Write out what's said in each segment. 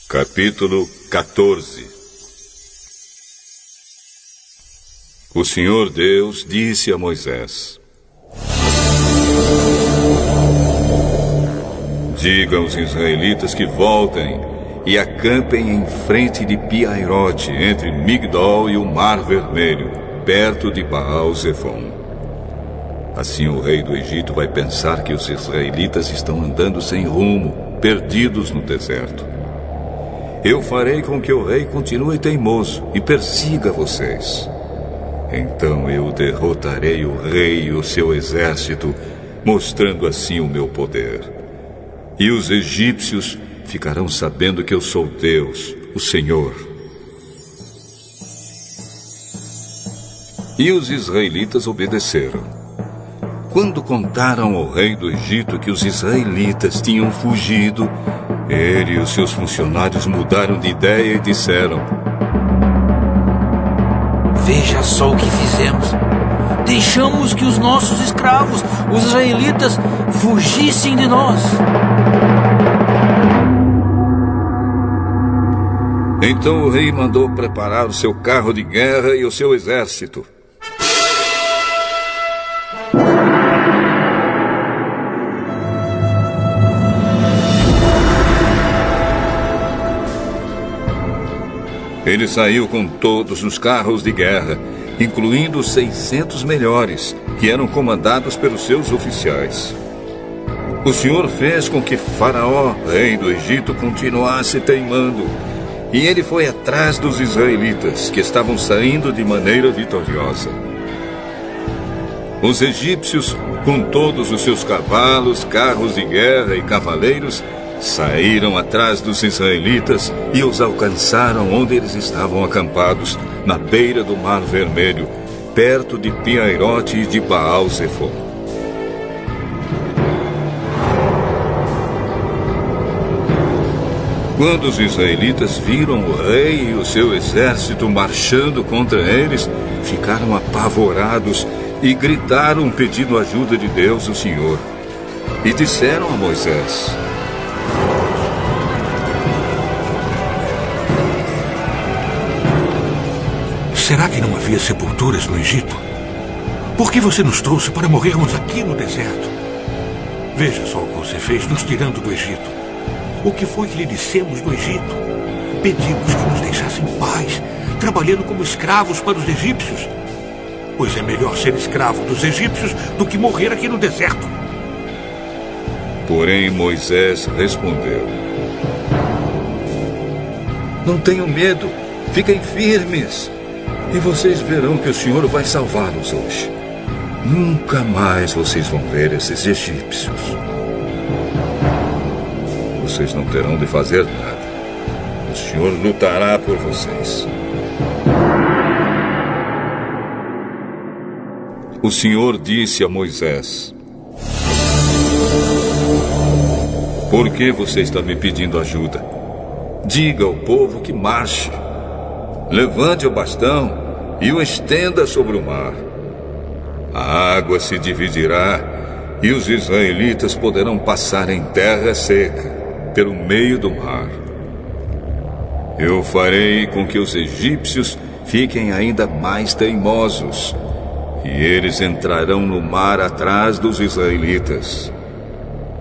Capítulo 14. O Senhor Deus disse a Moisés: diga aos israelitas que voltem e acampem em frente de Pi-Hahirote, entre Migdol e o Mar Vermelho, perto de Baal-Zefon. Assim o rei do Egito vai pensar que os israelitas estão andando sem rumo, perdidos no deserto. Eu farei com que o rei continue teimoso e persiga vocês. Então eu derrotarei o rei e o seu exército, mostrando assim o meu poder. E os egípcios ficarão sabendo que eu sou Deus, o Senhor. E os israelitas obedeceram. Quando contaram ao rei do Egito que os israelitas tinham fugido, ele e os seus funcionários mudaram de ideia e disseram: veja só o que fizemos. Deixamos que os nossos escravos, os israelitas, fugissem de nós. Então o rei mandou preparar o seu carro de guerra e o seu exército. Ele saiu com todos os carros de guerra, incluindo os 600 melhores, que eram comandados pelos seus oficiais. O Senhor fez com que Faraó, rei do Egito, continuasse teimando, e ele foi atrás dos israelitas, que estavam saindo de maneira vitoriosa. Os egípcios, com todos os seus cavalos, carros de guerra e cavaleiros, saíram atrás dos israelitas e os alcançaram onde eles estavam acampados, na beira do Mar Vermelho, perto de Pi-Hahirote e de Baal-Zefon. Quando os israelitas viram o rei e o seu exército marchando contra eles, ficaram apavorados e gritaram pedindo ajuda de Deus, o Senhor. E disseram a Moisés: será que não havia sepulturas no Egito? Por que você nos trouxe para morrermos aqui no deserto? Veja só o que você fez nos tirando do Egito. O que foi que lhe dissemos no Egito? Pedimos que nos deixasse em paz, trabalhando como escravos para os egípcios. Pois é melhor ser escravo dos egípcios do que morrer aqui no deserto. Porém Moisés respondeu: não tenham medo, fiquem firmes. E vocês verão que o Senhor vai salvá-los hoje. Nunca mais vocês vão ver esses egípcios. Vocês não terão de fazer nada. O Senhor lutará por vocês. O Senhor disse a Moisés: por que você está me pedindo ajuda? Diga ao povo que marche. Levante o bastão e o estenda sobre o mar. A água se dividirá e os israelitas poderão passar em terra seca, pelo meio do mar. Eu farei com que os egípcios fiquem ainda mais teimosos, e eles entrarão no mar atrás dos israelitas.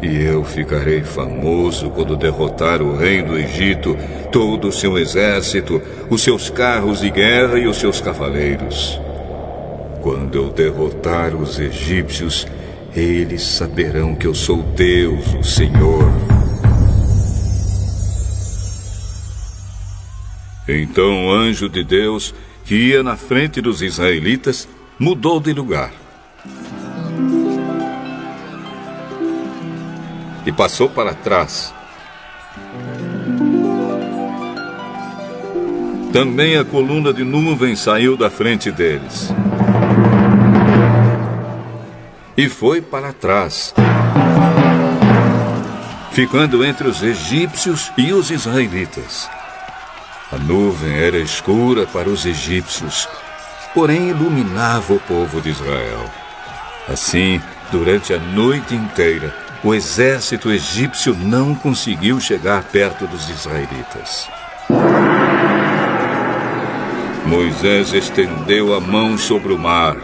E eu ficarei famoso quando derrotar o rei do Egito, todo o seu exército, os seus carros de guerra e os seus cavaleiros. Quando eu derrotar os egípcios, eles saberão que eu sou Deus, o Senhor. Então o anjo de Deus, que ia na frente dos israelitas, mudou de lugar e passou para trás. Também a coluna de nuvem saiu da frente deles e foi para trás, ficando entre os egípcios e os israelitas. A nuvem era escura para os egípcios, porém iluminava o povo de Israel. Assim, durante a noite inteira, o exército egípcio não conseguiu chegar perto dos israelitas. Moisés estendeu a mão sobre o mar.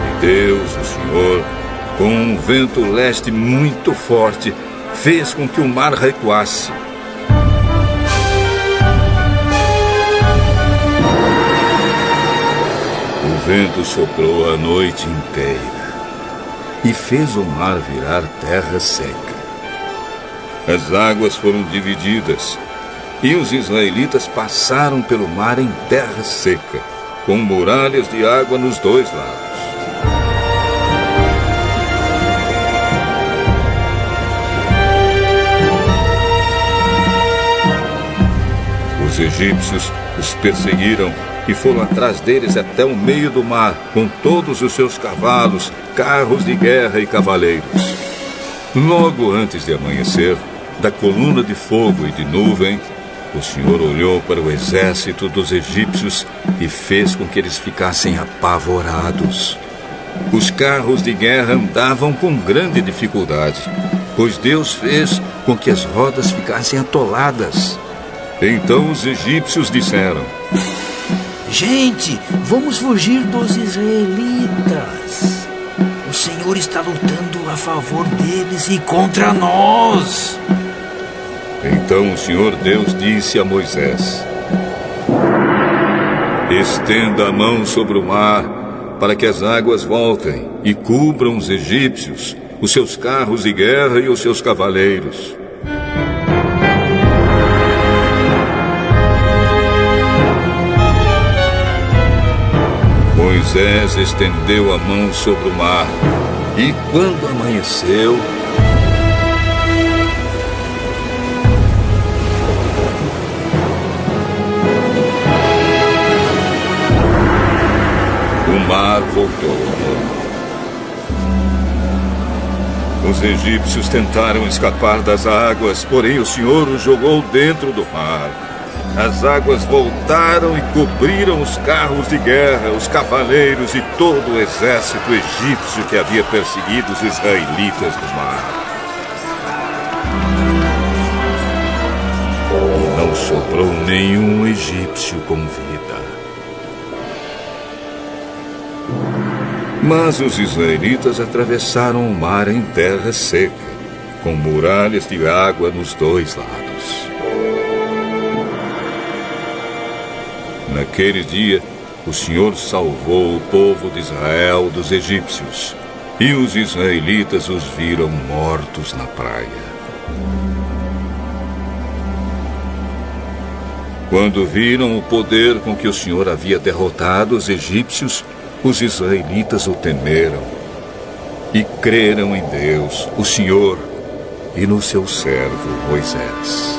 E Deus, o Senhor, com um vento leste muito forte, fez com que o mar recuasse. O vento soprou a noite inteira e fez o mar virar terra seca. As águas foram divididas e os israelitas passaram pelo mar em terra seca, com muralhas de água nos dois lados. Os egípcios os perseguiram e foram atrás deles até o meio do mar, com todos os seus cavalos, carros de guerra e cavaleiros. Logo antes de amanhecer, da coluna de fogo e de nuvem, o Senhor olhou para o exército dos egípcios e fez com que eles ficassem apavorados. Os carros de guerra andavam com grande dificuldade, pois Deus fez com que as rodas ficassem atoladas. Então os egípcios disseram: Gente, vamos fugir dos israelitas. O Senhor está lutando a favor deles e contra nós. Então o Senhor Deus disse a Moisés: estenda a mão sobre o mar, para que as águas voltem e cubram os egípcios, os seus carros de guerra e os seus cavaleiros. Moisés estendeu a mão sobre o mar, e quando amanheceu, o mar voltou ao normal. Os egípcios tentaram escapar das águas, porém o Senhor os jogou dentro do mar. As águas voltaram e cobriram os carros de guerra, os cavaleiros e todo o exército egípcio que havia perseguido os israelitas no mar. E não sobrou nenhum egípcio com vida. Mas os israelitas atravessaram o mar em terra seca, com muralhas de água nos dois lados. Naquele dia, o Senhor salvou o povo de Israel dos egípcios, e os israelitas os viram mortos na praia. Quando viram o poder com que o Senhor havia derrotado os egípcios, os israelitas o temeram e creram em Deus, o Senhor, e no seu servo Moisés.